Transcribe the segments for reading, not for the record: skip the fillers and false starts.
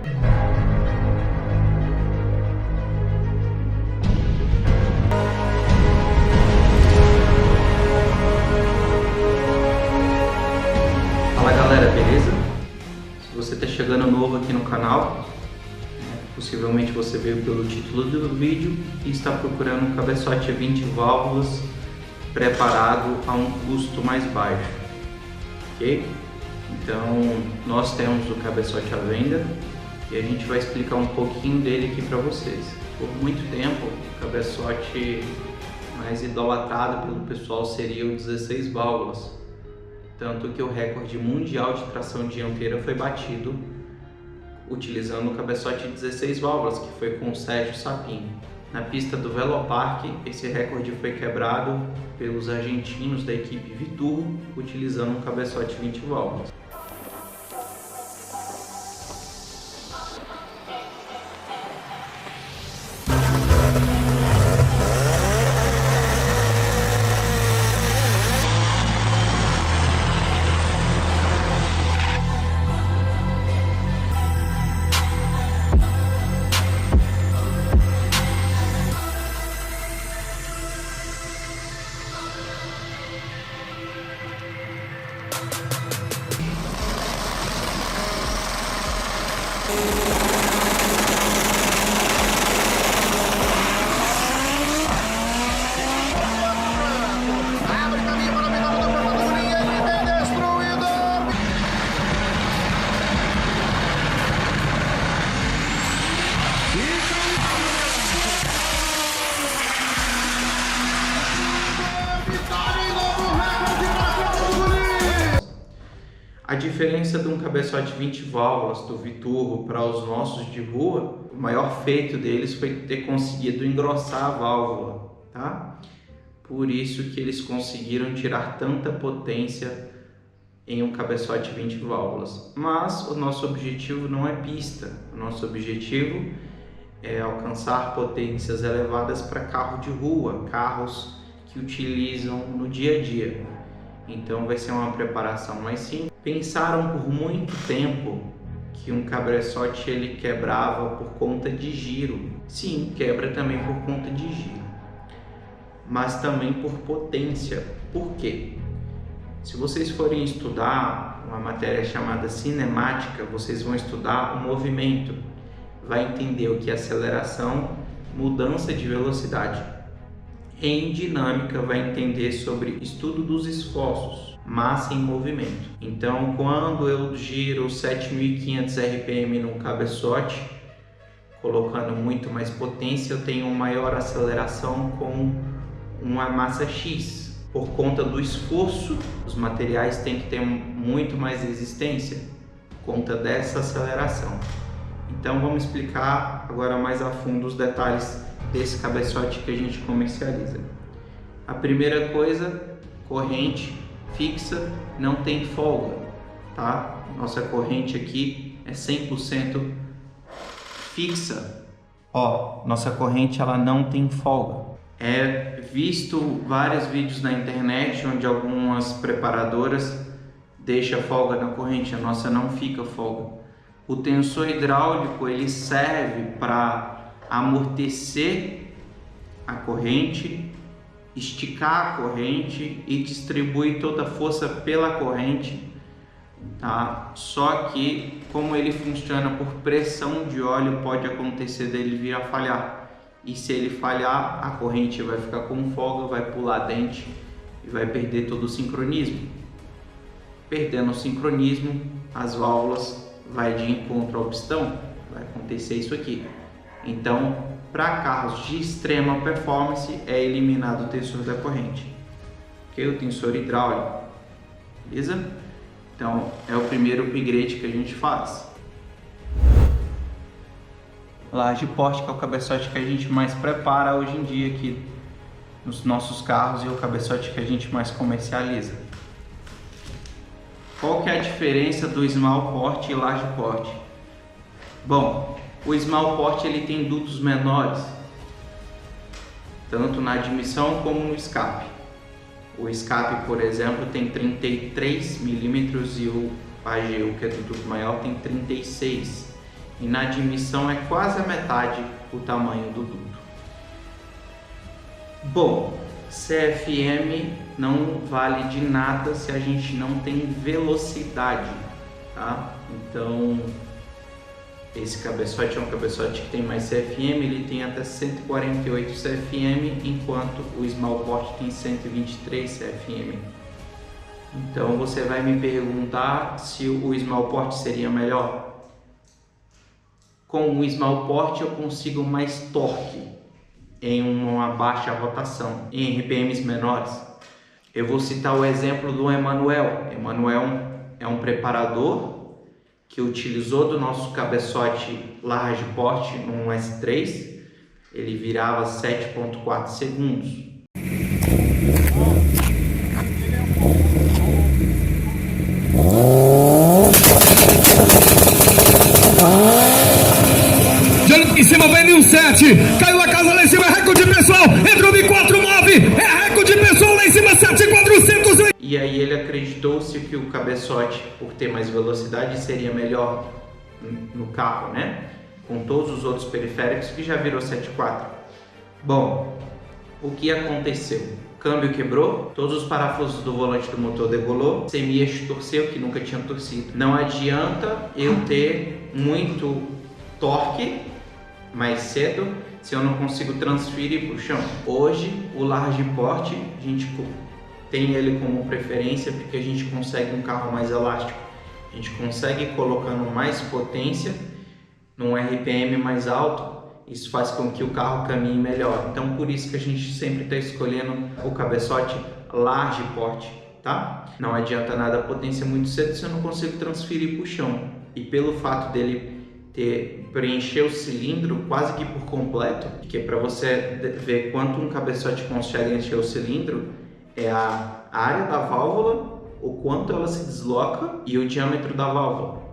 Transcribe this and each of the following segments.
Fala galera, beleza? Se você está chegando novo aqui no canal, possivelmente você veio pelo título do vídeo e está procurando um cabeçote 20 válvulas preparado a um custo mais baixo, ok? Então nós temos o cabeçote à venda e a gente vai explicar um pouquinho dele aqui para vocês. Por muito tempo o cabeçote mais idolatrado pelo pessoal seria o 16 válvulas, tanto que o recorde mundial de tração dianteira foi batido utilizando o cabeçote 16 válvulas, que foi com o Sérgio Sapin. Na pista do Velopark, esse recorde foi quebrado pelos argentinos da equipe Viturro, utilizando um cabeçote 20 válvulas. A diferença de um cabeçote 20 válvulas do Viturro para os nossos de rua, o maior feito deles foi ter conseguido engrossar a válvula, tá? Por isso que eles conseguiram tirar tanta potência em um cabeçote 20 válvulas. Mas o nosso objetivo não é pista, o nosso objetivo é alcançar potências elevadas para carro de rua, carros que utilizam no dia a dia. Então vai ser uma preparação mais simples. Pensaram por muito tempo que um cabeçote ele quebrava por conta de giro. Sim, quebra também por conta de giro, mas também por potência. Por quê? Se vocês forem estudar uma matéria chamada cinemática, vocês vão estudar o movimento, vai entender o que é aceleração, mudança de velocidade. Em dinâmica vai entender sobre estudo dos esforços, massa em movimento. Então, quando eu giro 7.500 RPM num cabeçote, colocando muito mais potência, eu tenho maior aceleração com uma massa X. Por conta do esforço, os materiais têm que ter muito mais resistência, por conta dessa aceleração. Então, vamos explicar agora mais a fundo os detalhes desse cabeçote que a gente comercializa. A primeira coisa, corrente fixa, não tem folga, tá? Nossa corrente aqui é 100% fixa. Ó, nossa corrente ela não tem folga. É visto vários vídeos na internet onde algumas preparadoras deixam folga na corrente, a nossa não fica folga. O tensor hidráulico ele serve para amortecer a corrente, esticar a corrente e distribuir toda a força pela corrente, tá? Só que como ele funciona por pressão de óleo, pode acontecer dele vir a falhar. E se ele falhar, a corrente vai ficar com folga, vai pular dente e vai perder todo o sincronismo. Perdendo o sincronismo, as válvulas vai de encontro ao pistão, vai acontecer isso aqui. Então, para carros de extrema performance, é eliminado o tensor da corrente, ok? O tensor hidráulico, beleza? Então, é o primeiro upgrade que a gente faz. Large porte, que é o cabeçote que a gente mais prepara hoje em dia aqui nos nossos carros e é o cabeçote que a gente mais comercializa. Qual que é a diferença do small porte e large porte? Bom, o small porte ele tem dutos menores, tanto na admissão como no escape. O escape, por exemplo, tem 33 mm e o AGU, que é do duto maior, tem 36. e na admissão é quase a metade o tamanho do duto. Bom, CFM não vale de nada se a gente não tem velocidade, tá? Então, esse cabeçote é um cabeçote que tem mais CFM, ele tem até 148 CFM, enquanto o Small Port tem 123 CFM. Então você vai me perguntar se o Small Port seria melhor. Com o Small Port eu consigo mais torque em uma baixa rotação, em RPMs menores. Eu vou citar o exemplo do Emanuel. Emanuel é um preparador que utilizou do nosso cabeçote large port no S3, ele virava 7.4 segundos. Em cima vem um 7, caiu a casa lá em cima, é recorde pessoal, entrou de 4.9, é recorde pessoal lá em cima, 7.400. E aí ele acreditou-se que o cabeçote, por ter mais velocidade, seria melhor no carro, né? Com todos os outros periféricos, que já virou 7.4. Bom, o que aconteceu? O câmbio quebrou, todos os parafusos do volante do motor degolou, semi-eixo torceu, que nunca tinha torcido. Não adianta eu ter muito torque mais cedo se eu não consigo transferir para o chão. Hoje o large port a gente tem ele como preferência porque a gente consegue um carro mais elástico, a gente consegue ir colocando mais potência num RPM mais alto, isso faz com que o carro caminhe melhor. Então por isso que a gente sempre está escolhendo o cabeçote large port, tá? Não adianta nada a potência muito cedo se eu não consigo transferir para o chão. E pelo fato dele preencher o cilindro quase que por completo, que é para você ver quanto um cabeçote consegue encher o cilindro, é a área da válvula, o quanto ela se desloca e o diâmetro da válvula.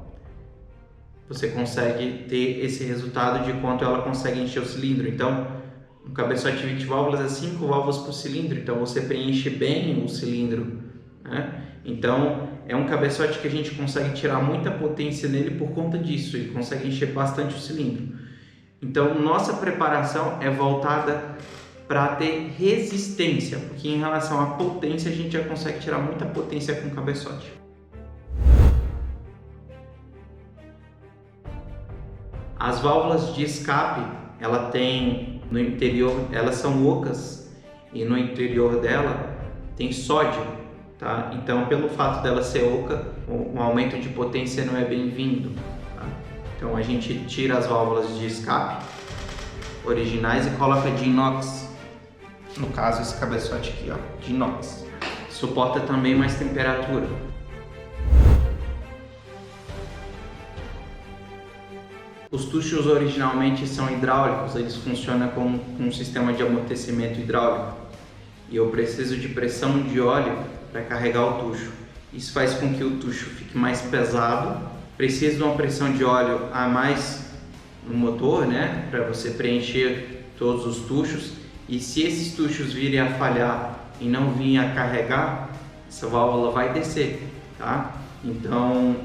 Você consegue ter esse resultado de quanto ela consegue encher o cilindro. Então, um cabeçote de 20 válvulas é 5 válvulas por cilindro, então você preenche bem o cilindro, né? Então, é um cabeçote que a gente consegue tirar muita potência nele por conta disso e consegue encher bastante o cilindro. Então, nossa preparação é voltada para ter resistência, porque em relação à potência a gente já consegue tirar muita potência com o cabeçote. As válvulas de escape, ela tem no interior, elas são ocas e no interior dela tem sódio. Tá? Então, pelo fato dela ser oca, um aumento de potência não é bem-vindo. Tá? Então, a gente tira as válvulas de escape originais e coloca de inox. No caso, esse cabeçote aqui, ó, de inox. Suporta também mais temperatura. Os tuchos originalmente são hidráulicos, eles funcionam com um sistema de amortecimento hidráulico. E eu preciso de pressão de óleo para carregar o tucho. Isso faz com que o tucho fique mais pesado. Precisa de uma pressão de óleo a mais no motor, né, para você preencher todos os tuchos. E se esses tuchos virem a falhar e não virem a carregar, essa válvula vai descer, tá? Então,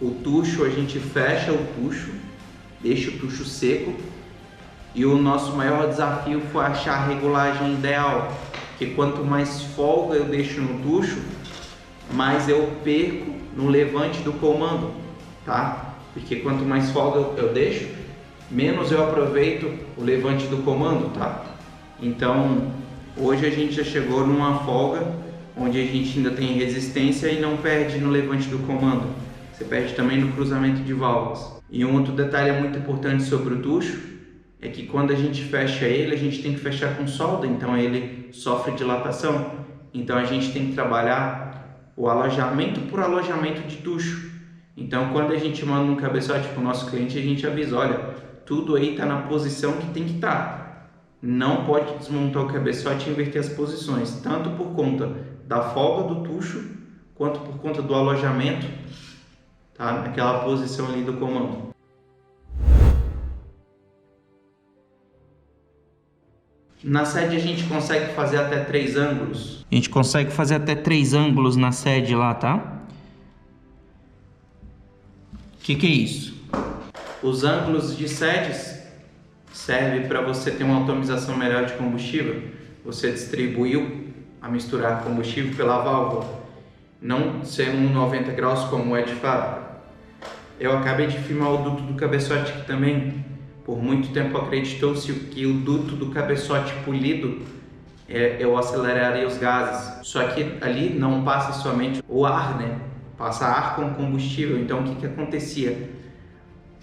o tucho, a gente fecha o tucho, deixa o tucho seco. E o nosso maior desafio foi achar a regulagem ideal. Porque quanto mais folga eu deixo no tucho, mais eu perco no levante do comando, tá? Porque quanto mais folga eu deixo, menos eu aproveito o levante do comando, tá? Então, hoje a gente já chegou numa folga onde a gente ainda tem resistência e não perde no levante do comando. Você perde também no cruzamento de válvulas. E um outro detalhe muito importante sobre o tucho é que quando a gente fecha ele, a gente tem que fechar com solda, então ele sofre dilatação. Então a gente tem que trabalhar o alojamento por alojamento de tucho. Então quando a gente manda um cabeçote para o nosso cliente, a gente avisa, olha, tudo aí está na posição que tem que estar. Não pode desmontar o cabeçote e inverter as posições, tanto por conta da folga do tucho, quanto por conta do alojamento, tá? Naquela posição ali do comando. Na sede a gente consegue fazer até 3 ângulos. A gente consegue fazer até 3 ângulos na sede lá, tá? O que é isso? Os ângulos de sedes servem para você ter uma otimização melhor de combustível. Você distribuiu a misturar combustível pela válvula, não sendo um 90 graus como é de fábrica. Eu acabei de filmar o duto do cabeçote aqui também. Por muito tempo acreditou-se que o duto do cabeçote polido eu aceleraria os gases. Só que ali não passa somente o ar, né? Passa ar com combustível. Então o que acontecia?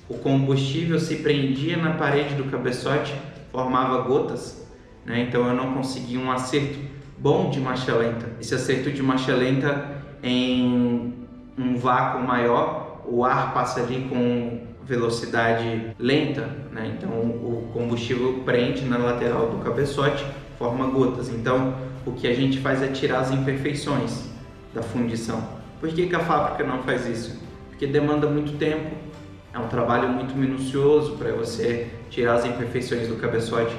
O combustível se prendia na parede do cabeçote, formava gotas, né? Então eu não conseguia um acerto bom de marcha lenta. Esse acerto de marcha lenta em um vácuo maior, o ar passa ali com velocidade lenta, né? Então o combustível prende na lateral do cabeçote, forma gotas. Então o que a gente faz é tirar as imperfeições da fundição. Por que a fábrica não faz isso? Porque demanda muito tempo, é um trabalho muito minucioso para você tirar as imperfeições do cabeçote.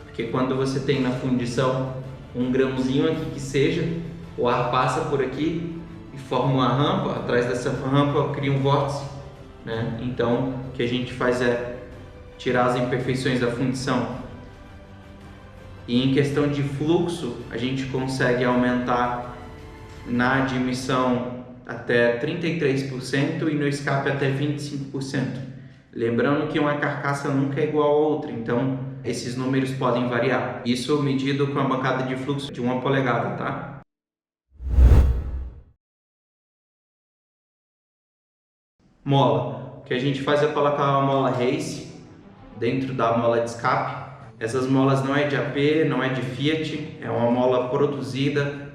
Porque quando você tem na fundição um grãozinho aqui que seja, o ar passa por aqui e forma uma rampa, atrás dessa rampa cria um vórtice, né? Então o que a gente faz é tirar as imperfeições da fundição. E em questão de fluxo, a gente consegue aumentar na admissão até 33% e no escape até 25%. Lembrando que uma carcaça nunca é igual a outra, então esses números podem variar. Isso medido com a bancada de fluxo de 1 polegada, tá? Mola. O que a gente faz é colocar uma mola race dentro da mola de escape. Essas molas não é de AP, não é de Fiat, é uma mola produzida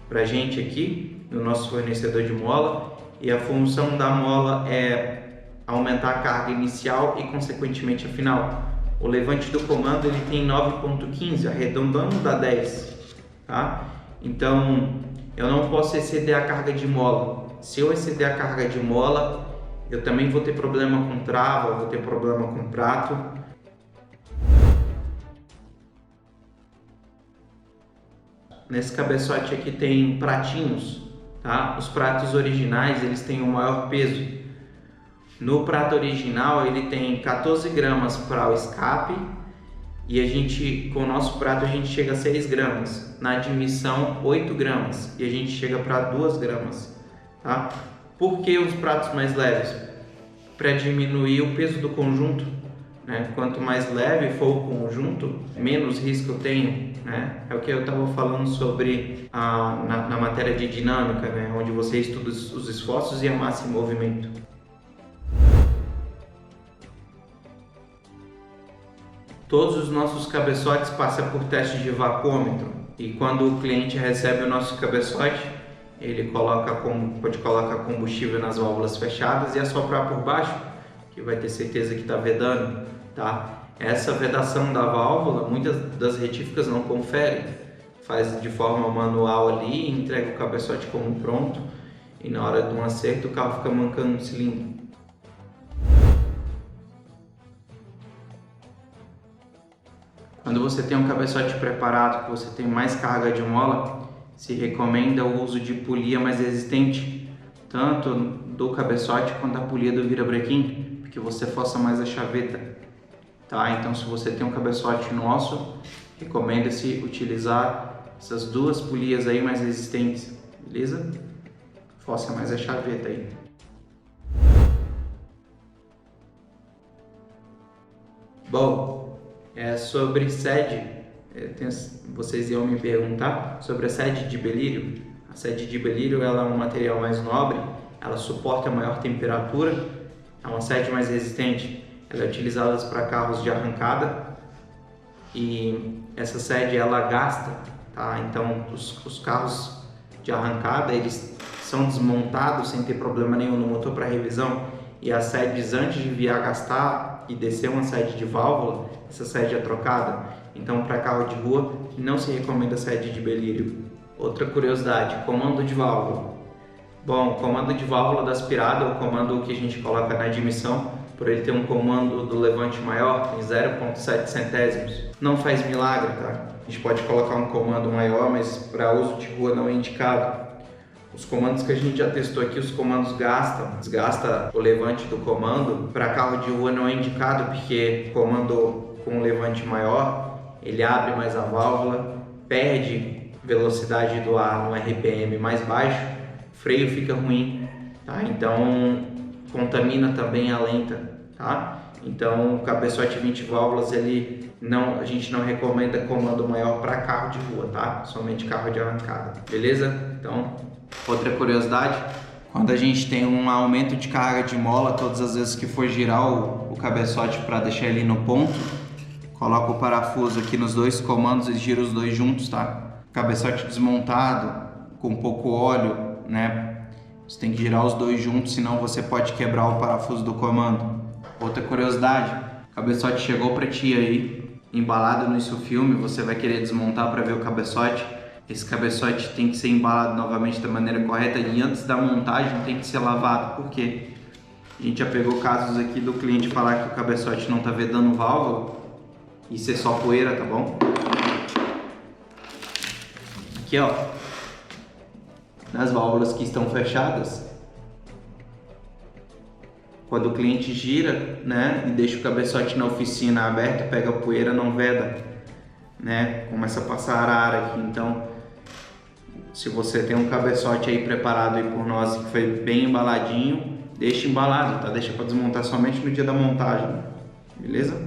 pra gente aqui, no nosso fornecedor de mola, e a função da mola é aumentar a carga inicial e consequentemente a final. O levante do comando ele tem 9.15, arredondando dá 10, tá? Então eu não posso exceder a carga de mola. Se eu exceder a carga de mola, eu também vou ter problema com trava, vou ter problema com prato. Nesse cabeçote aqui tem pratinhos, tá? Os pratos originais eles têm o maior peso. No prato original ele tem 14 gramas para o escape e com o nosso prato a gente chega a 6 gramas. Na admissão 8 gramas e a gente chega para 2 gramas, tá? Por que os pratos mais leves? Para diminuir o peso do conjunto, né? Quanto mais leve for o conjunto, menos risco eu tenho, né? É o que eu estava falando sobre na matéria de dinâmica, né? Onde você estuda os esforços e a massa em movimento. Todos os nossos cabeçotes passam por teste de vacômetro e quando o cliente recebe o nosso cabeçote, ele pode colocar combustível nas válvulas fechadas e assoprar por baixo, que vai ter certeza que está vedando, tá? Essa vedação da válvula, muitas das retíficas não conferem, faz de forma manual ali, entrega o cabeçote como pronto e na hora de um acerto o carro fica mancando um cilindro. Quando você tem um cabeçote preparado, que você tem mais carga de mola, se recomenda o uso de polia mais resistente, tanto do cabeçote quanto da polia do virabrequim, porque você força mais a chaveta, tá? Então se você tem um cabeçote nosso, recomenda-se utilizar essas duas polias aí mais resistentes, beleza? Força mais a chaveta aí. Bom, sobre sede, vocês iam me perguntar sobre a sede de Belírio. A sede de Belírio ela é um material mais nobre, ela suporta maior temperatura, é uma sede mais resistente. Ela é utilizada para carros de arrancada e essa sede ela gasta, tá? Então os carros de arrancada eles são desmontados sem ter problema nenhum no motor para revisão e as sedes antes de vir a gastar e descer uma sede de válvula, essa sede é trocada. Então para carro de rua não se recomenda sede de Belírio. Outra curiosidade, comando de válvula. Bom, comando de válvula da aspirada, o comando que a gente coloca na admissão, por ele ter um comando do levante maior, tem 0,7 centésimos. Não faz milagre, tá? A gente pode colocar um comando maior, mas para uso de rua não é indicado. Os comandos que a gente já testou aqui, os comandos desgasta o levante do comando. Para carro de rua não é indicado, porque comando com um levante maior, ele abre mais a válvula, perde velocidade do ar no RPM mais baixo, o freio fica ruim, tá? Então contamina também a lenta, tá? Então o cabeçote 20 válvulas, a gente não recomenda comando maior para carro de rua, tá? Somente carro de arrancada, beleza? Então, outra curiosidade, quando a gente tem um aumento de carga de mola, todas as vezes que for girar o cabeçote para deixar ele no ponto, coloca o parafuso aqui nos dois comandos e gira os dois juntos, tá? Cabeçote desmontado, com pouco óleo, né? Você tem que girar os dois juntos, senão você pode quebrar o parafuso do comando. Outra curiosidade, o cabeçote chegou para ti aí, embalado no Isofilme, você vai querer desmontar para ver o cabeçote. Esse cabeçote tem que ser embalado novamente da maneira correta e antes da montagem tem que ser lavado. Por quê? A gente já pegou casos aqui do cliente falar que o cabeçote não está vedando válvula, isso é só poeira, tá bom? Aqui, ó, nas válvulas que estão fechadas, quando o cliente gira, né, e deixa o cabeçote na oficina aberto, pega a poeira, não veda, né, começa a passar arara aqui. Então, se você tem um cabeçote aí preparado aí por nós, que foi bem embaladinho, deixa embalado, tá? Deixa para desmontar somente no dia da montagem, beleza?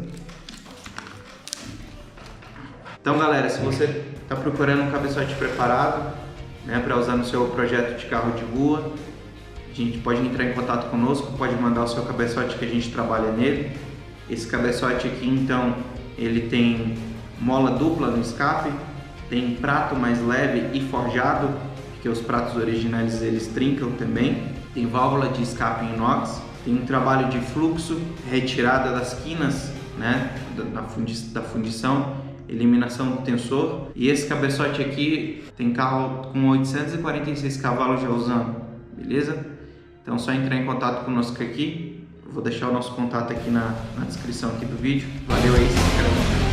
Então, galera, se você está procurando um cabeçote preparado, né, para usar no seu projeto de carro de rua, a gente pode entrar em contato conosco, pode mandar o seu cabeçote que a gente trabalha nele. Esse cabeçote aqui, então, ele tem mola dupla no escape, tem prato mais leve e forjado, porque os pratos originais eles trincam também, tem válvula de escape inox, tem um trabalho de fluxo, retirada das quinas, né, da fundição, eliminação do tensor. E esse cabeçote aqui tem carro com 846 cavalos já usando, beleza? Então é só entrar em contato conosco aqui. Eu vou deixar o nosso contato aqui na descrição aqui do vídeo. Valeu aí, se inscreve.